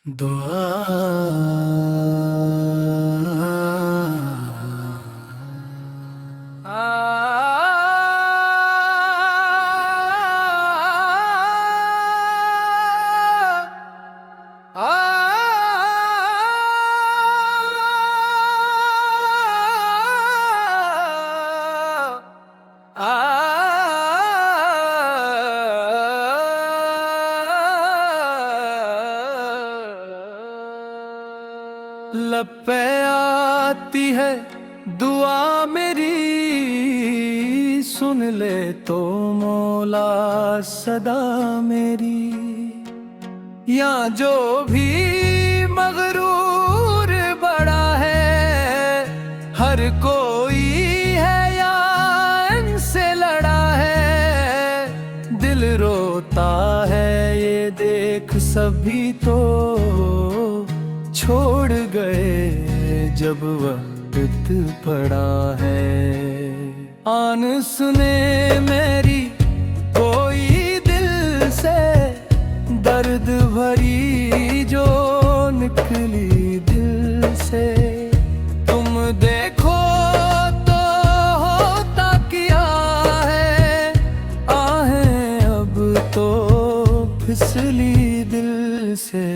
दुआ लब पे आती है दुआ मेरी, सुन ले तो मौला सदा मेरी। या जो भी मगरूर बड़ा है, हर कोई है या इनसे लड़ा है। दिल रोता है ये देख सभी तो छोड़ गए जब वक्त पड़ा है। आन सुने मेरी कोई दिल से दर्द भरी जो निकली दिल से। तुम देखो तो होता क्या है, आहें अब तो फिसली दिल से।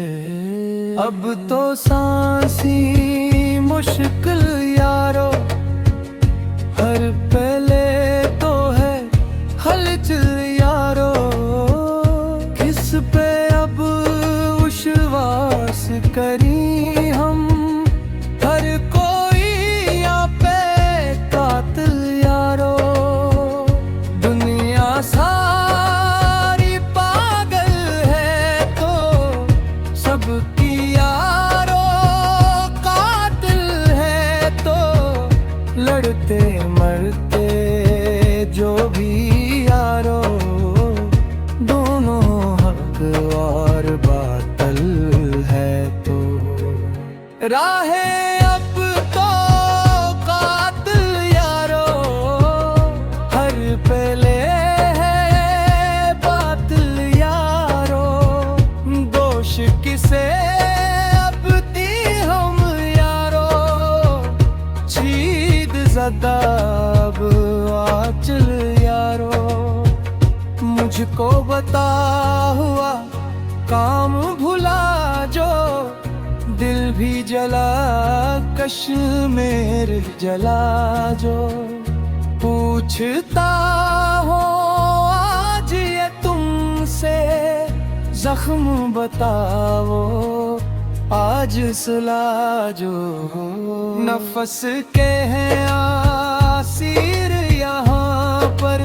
अब तो सांसी मुश्किल यारो, हर पहले तो है हलचल यारो। किस पे अब विश्वास करी हम, हर कोई यहाँ पे कातिल यारो। दुनिया सारी पागल है तो सबकी लड़ते मरते जो भी यारो, दोनों हक और बातल है तो। राहें अब तो कातिल यारो, हर पहले है बातिल यारो। दोष किसे ज़दाब आचल यारो। मुझको बता हुआ काम भुला जो, दिल भी जला कश्मीर जला जो। पूछता हूँ आज ये तुमसे, जख्म बताओ आज सुला जो। नफस के हैं आसीर यहाँ पर,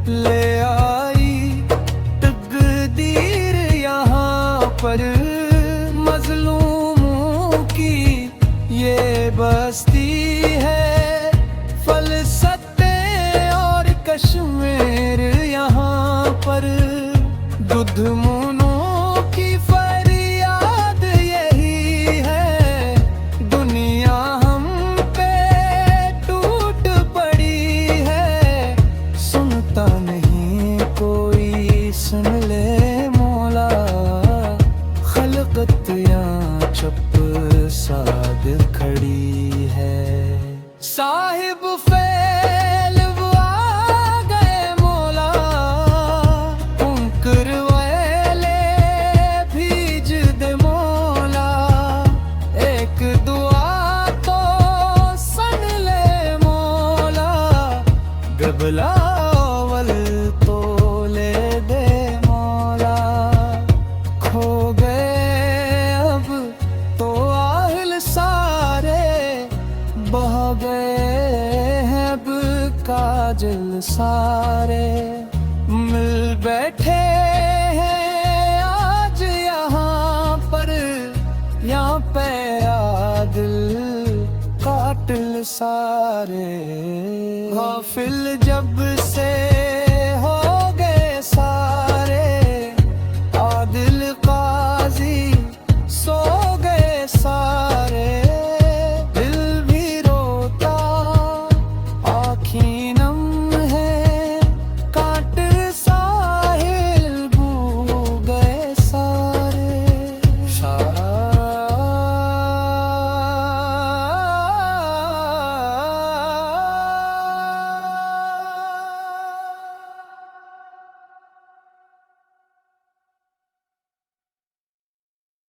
ले आई तकदीर यहाँ पर। मजलूमों की ये बस्ती है, फलसते और कश्मीर यहाँ पर। दुधमुनों की फरियाद यही है, दुनिया हम पे टूट पड़ी है। सुनता नहीं कोई, सुन ले मौला। खलकत यहाँ चुप साध खड़ी है। साहिब फैल वो आ गए मौला, उनकर वाले भीज दे मौला। एक दुआ तो सुन ले मौला, गबलावल तो ले दे मौला। खो गए अब तो आहल सारे, बह गए हैं अब काजल सारे। मिल बैठे हैं आज यहाँ पर, यहाँ पे आदिल कातिल सारे। गाफिल जब से